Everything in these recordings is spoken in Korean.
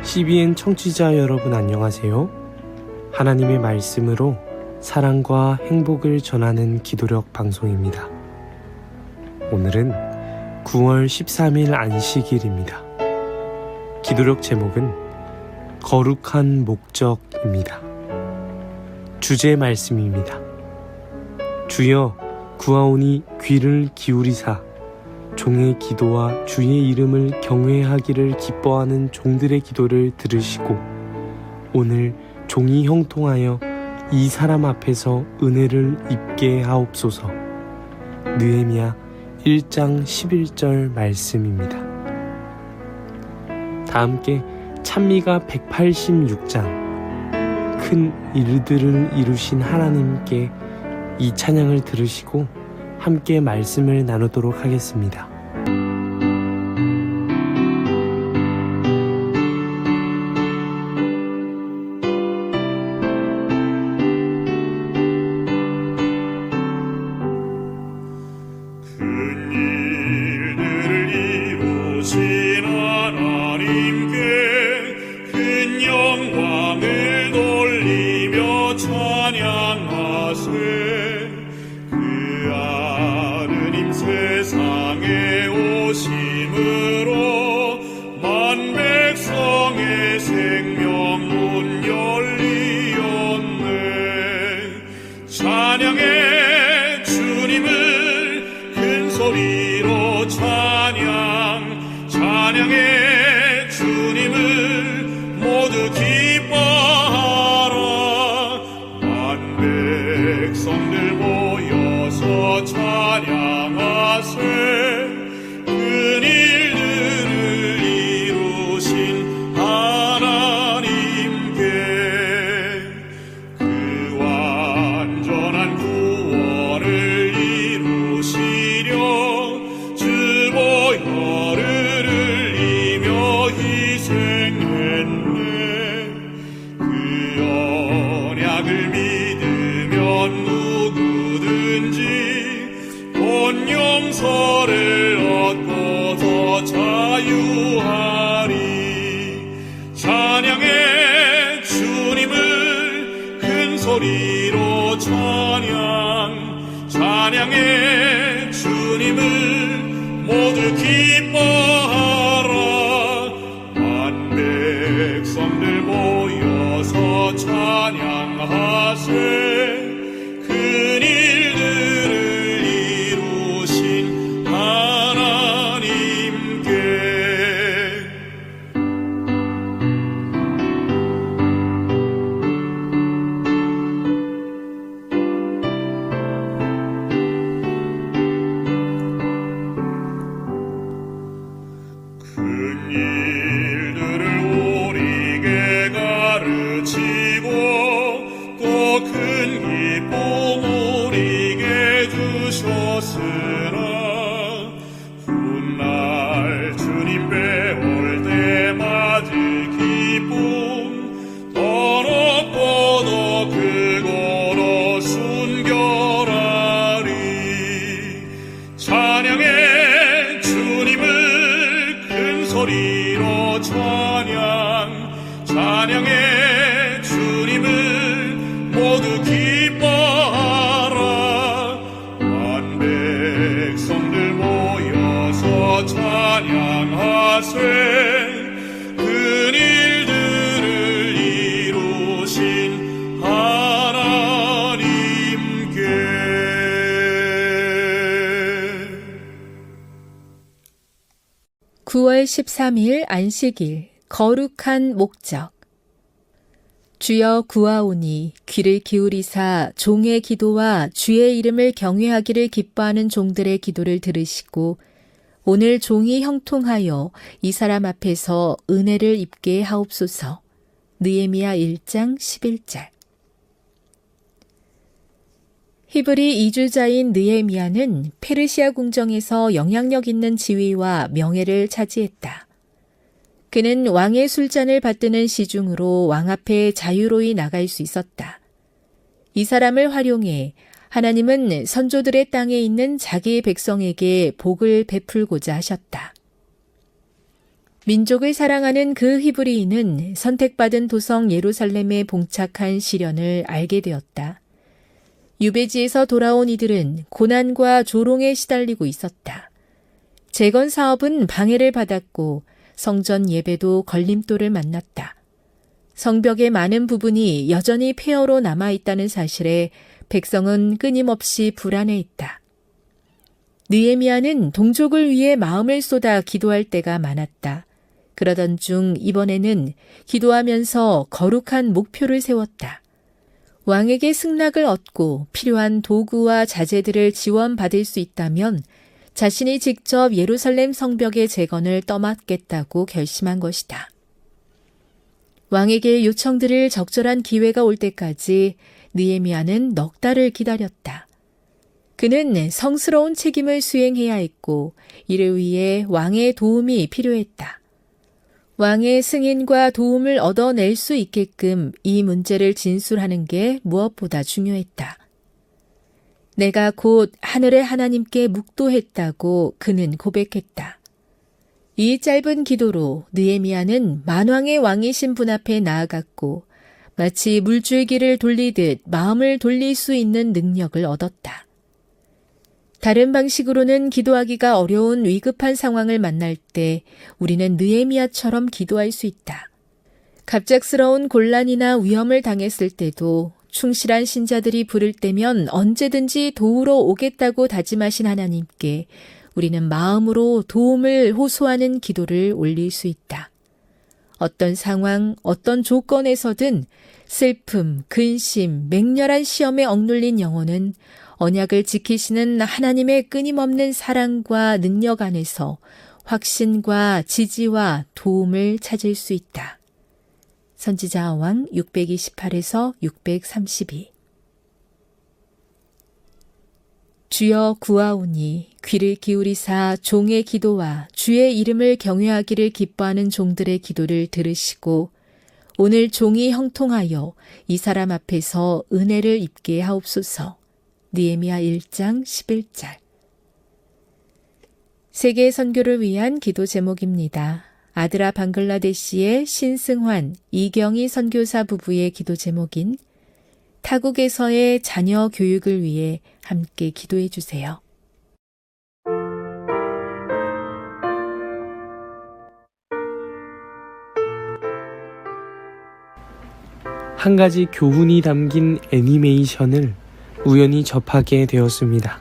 CBN 청취자 여러분 안녕하세요. 하나님의 말씀으로 사랑과 행복을 전하는 기도력 방송입니다. 오늘은 9월 13일 안식일입니다. 기도력 제목은 거룩한 목적입니다. 주제 말씀입니다. 주여 구하오니 귀를 기울이사 종의 기도와 주의 이름을 경외하기를 기뻐하는 종들의 기도를 들으시고 오늘 종이 형통하여 이 사람 앞에서 은혜를 입게 하옵소서. 느헤미야 1장 11절 말씀입니다. 다 함께 찬미가 186장 큰 일들을 이루신 하나님께 이 찬양을 들으시고 함께 말씀을 나누도록 하겠습니다. 세상에 오심으로 만 백성의 생명문 열리었네. 찬양해 주님을 큰 소리로 찬양해 주님을 모두 기뻐하라. 만 백성들 모여서 찬양하세. 큰 일들을 이루신 하나님께 그 완전한 구원을 이루시려 주 보혈을 흘리며 희생했네. 그 언약을 믿으면 누구든지 온 용서를 얻고서 자유하리. 찬양해 주님을 큰 소리로 찬양해 주님을 모두 기뻐하라. 만 백성들 모여서 찬양하세. 큰 일들을 이루신 하나님께 큰 일들을 우리에게 가르치고 또 큰 기쁨 우리에게 주셨으나 훗날 주님 배울 때 맞을 기쁨 더 높고 더 크고로 순결하리. 찬양해 주님을 큰 소리로 찬양해 주님을 모두 기뻐하라. 만 백성들 모여서 찬양하세. 큰 일들을 이루신 하나님께 9월 13일 안식일 거룩한 목적. 주여 구하오니 귀를 기울이사 종의 기도와 주의 이름을 경외하기를 기뻐하는 종들의 기도를 들으시고 오늘 종이 형통하여 이 사람 앞에서 은혜를 입게 하옵소서. 느헤미야 1장 11절. 히브리 이주자인 느헤미야는 페르시아 궁정에서 영향력 있는 지위와 명예를 차지했다. 그는 왕의 술잔을 받드는 시중으로 왕 앞에 자유로이 나갈 수 있었다. 이 사람을 활용해 하나님은 선조들의 땅에 있는 자기 백성에게 복을 베풀고자 하셨다. 민족을 사랑하는 그 히브리인은 선택받은 도성 예루살렘에 봉착한 시련을 알게 되었다. 유배지에서 돌아온 이들은 고난과 조롱에 시달리고 있었다. 재건 사업은 방해를 받았고 성전 예배도 걸림돌을 만났다. 성벽의 많은 부분이 여전히 폐허로 남아있다는 사실에 백성은 끊임없이 불안해했다. 느헤미야는 동족을 위해 마음을 쏟아 기도할 때가 많았다. 그러던 중 이번에는 기도하면서 거룩한 목표를 세웠다. 왕에게 승낙을 얻고 필요한 도구와 자재들을 지원받을 수 있다면 자신이 직접 예루살렘 성벽의 재건을 떠맡겠다고 결심한 것이다. 왕에게 요청드릴 적절한 기회가 올 때까지 느헤미야는 넉 달을 기다렸다. 그는 성스러운 책임을 수행해야 했고 이를 위해 왕의 도움이 필요했다. 왕의 승인과 도움을 얻어낼 수 있게끔 이 문제를 진술하는 게 무엇보다 중요했다. 내가 곧 하늘의 하나님께 묵도했다고 그는 고백했다. 이 짧은 기도로 느헤미야는 만왕의 왕이신 분 앞에 나아갔고 마치 물줄기를 돌리듯 마음을 돌릴 수 있는 능력을 얻었다. 다른 방식으로는 기도하기가 어려운 위급한 상황을 만날 때 우리는 느헤미야처럼 기도할 수 있다. 갑작스러운 곤란이나 위험을 당했을 때도 충실한 신자들이 부를 때면 언제든지 도우러 오겠다고 다짐하신 하나님께 우리는 마음으로 도움을 호소하는 기도를 올릴 수 있다. 어떤 상황, 어떤 조건에서든 슬픔, 근심, 맹렬한 시험에 억눌린 영혼은 언약을 지키시는 하나님의 끊임없는 사랑과 능력 안에서 확신과 지지와 도움을 찾을 수 있다. 선지자 왕 628에서 632. 주여 구하오니 귀를 기울이사 종의 기도와 주의 이름을 경외하기를 기뻐하는 종들의 기도를 들으시고 오늘 종이 형통하여 이 사람 앞에서 은혜를 입게 하옵소서. 느헤미야 1장 11절. 세계 선교를 위한 기도 제목입니다. 아드라 방글라데시의 신승환, 이경희 선교사 부부의 기도 제목인 타국에서의 자녀 교육을 위해 함께 기도해 주세요. 한 가지 교훈이 담긴 애니메이션을 우연히 접하게 되었습니다.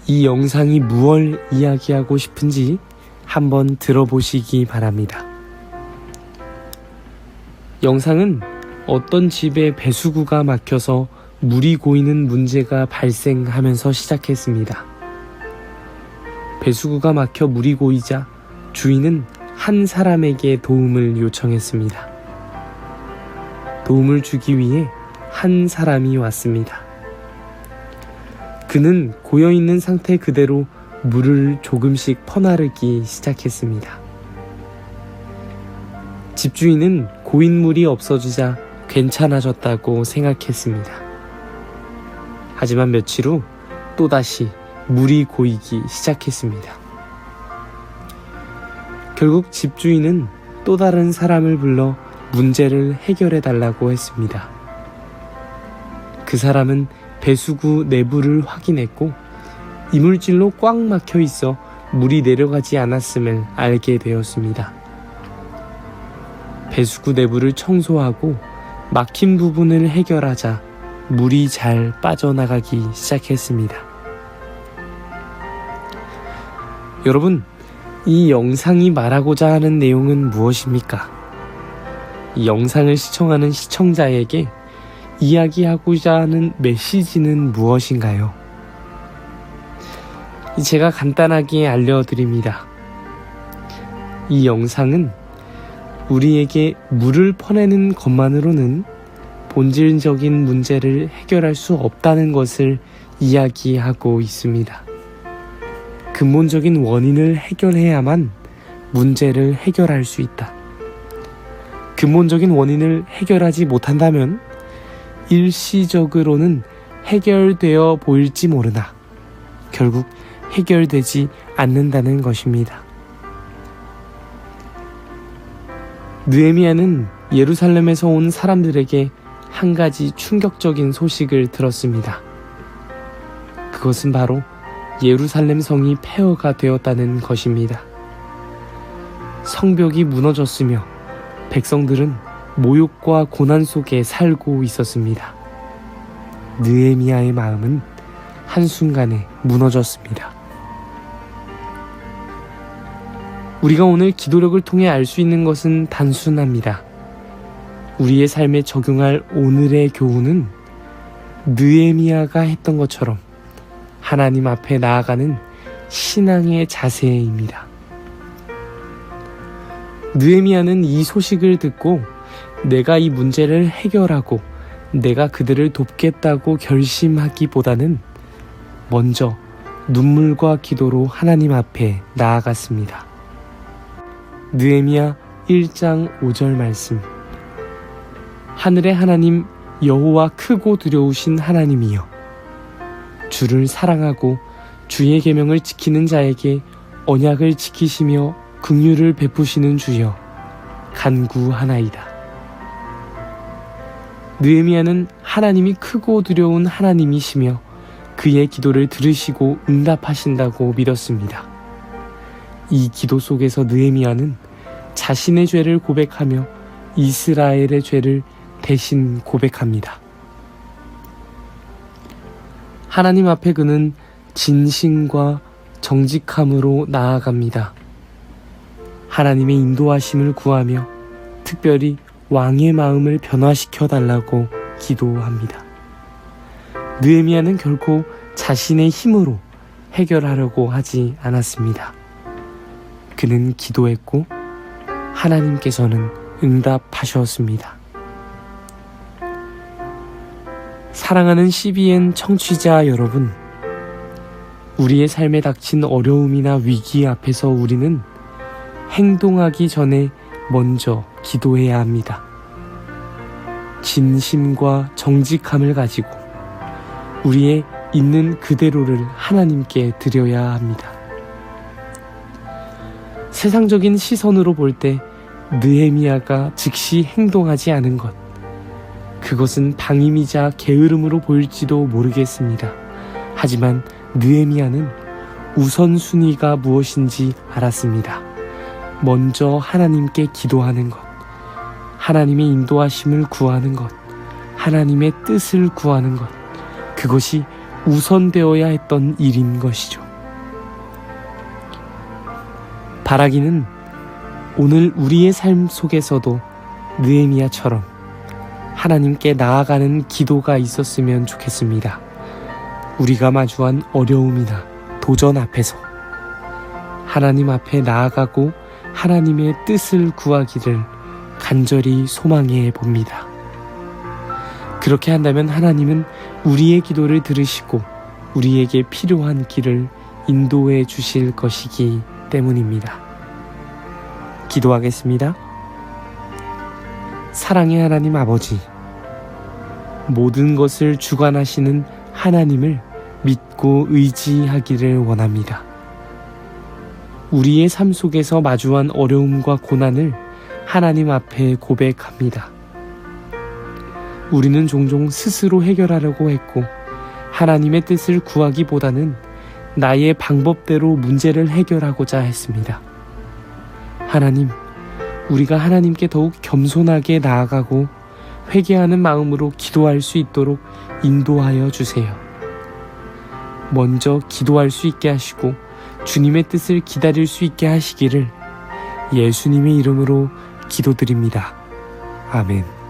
이 영상이 무엇을 이야기하고 싶은지 한번 들어보시기 바랍니다. 영상은 어떤 집에 배수구가 막혀서 물이 고이는 문제가 발생하면서 시작했습니다. 배수구가 막혀 물이 고이자 주인은 한 사람에게 도움을 요청했습니다. 도움을 주기 위해 한 사람이 왔습니다. 그는 고여있는 상태 그대로 물을 조금씩 퍼나르기 시작했습니다. 집주인은 고인 물이 없어지자 괜찮아졌다고 생각했습니다. 하지만 며칠 후 또다시 물이 고이기 시작했습니다. 결국 집주인은 또 다른 사람을 불러 문제를 해결해 달라고 했습니다. 그 사람은 배수구 내부를 확인했고 이물질로 꽉 막혀 있어 물이 내려가지 않았음을 알게 되었습니다. 배수구 내부를 청소하고 막힌 부분을 해결하자 물이 잘 빠져나가기 시작했습니다. 여러분, 이 영상이 말하고자 하는 내용은 무엇입니까? 이 영상을 시청하는 시청자에게 이야기하고자 하는 메시지는 무엇인가요? 제가 간단하게 알려드립니다. 이 영상은 우리에게 물을 퍼내는 것만으로는 본질적인 문제를 해결할 수 없다는 것을 이야기하고 있습니다. 근본적인 원인을 해결해야만 문제를 해결할 수 있다. 근본적인 원인을 해결하지 못한다면 일시적으로는 해결되어 보일지 모르나 결국 해결되지 않는다는 것입니다. 느헤미야는 예루살렘에서 온 사람들에게 한 가지 충격적인 소식을 들었습니다. 그것은 바로 예루살렘 성이 폐허가 되었다는 것입니다. 성벽이 무너졌으며 백성들은 모욕과 고난 속에 살고 있었습니다. 느헤미야의 마음은 한순간에 무너졌습니다. 우리가 오늘 기도력을 통해 알 수 있는 것은 단순합니다. 우리의 삶에 적용할 오늘의 교훈은 느헤미야가 했던 것처럼 하나님 앞에 나아가는 신앙의 자세입니다. 느헤미야는 이 소식을 듣고 내가 이 문제를 해결하고 내가 그들을 돕겠다고 결심하기보다는 먼저 눈물과 기도로 하나님 앞에 나아갔습니다. 느헤미야 1장 5절 말씀. 하늘의 하나님 여호와 크고 두려우신 하나님이여, 주를 사랑하고 주의 계명을 지키는 자에게 언약을 지키시며 긍휼을 베푸시는 주여, 간구하나이다. 느헤미야는 하나님이 크고 두려운 하나님이시며 그의 기도를 들으시고 응답하신다고 믿었습니다. 이 기도 속에서 느헤미야는 자신의 죄를 고백하며 이스라엘의 죄를 대신 고백합니다. 하나님 앞에 그는 진심과 정직함으로 나아갑니다. 하나님의 인도하심을 구하며 특별히 왕의 마음을 변화시켜 달라고 기도합니다. 느헤미야는 결코 자신의 힘으로 해결하려고 하지 않았습니다. 그는 기도했고 하나님께서는 응답하셨습니다. 사랑하는 CBN 청취자 여러분, 우리의 삶에 닥친 어려움이나 위기 앞에서 우리는 행동하기 전에 먼저 기도해야 합니다. 진심과 정직함을 가지고 우리의 있는 그대로를 하나님께 드려야 합니다. 세상적인 시선으로 볼 때 느헤미야가 즉시 행동하지 않은 것, 그것은 방임이자 게으름으로 보일지도 모르겠습니다. 하지만 느헤미야는 우선순위가 무엇인지 알았습니다. 먼저 하나님께 기도하는 것, 하나님의 인도하심을 구하는 것, 하나님의 뜻을 구하는 것, 그것이 우선되어야 했던 일인 것이죠. 바라기는 오늘 우리의 삶 속에서도 느헤미야처럼 하나님께 나아가는 기도가 있었으면 좋겠습니다. 우리가 마주한 어려움이나 도전 앞에서 하나님 앞에 나아가고 하나님의 뜻을 구하기를 간절히 소망해 봅니다. 그렇게 한다면 하나님은 우리의 기도를 들으시고 우리에게 필요한 길을 인도해 주실 것이기 때문입니다. 기도하겠습니다. 사랑의 하나님 아버지, 모든 것을 주관하시는 하나님을 믿고 의지하기를 원합니다. 우리의 삶 속에서 마주한 어려움과 고난을 하나님 앞에 고백합니다. 우리는 종종 스스로 해결하려고 했고 하나님의 뜻을 구하기보다는 나의 방법대로 문제를 해결하고자 했습니다. 하나님, 우리가 하나님께 더욱 겸손하게 나아가고 회개하는 마음으로 기도할 수 있도록 인도하여 주세요. 먼저 기도할 수 있게 하시고 주님의 뜻을 기다릴 수 있게 하시기를 예수님의 이름으로 기도드립니다. 아멘.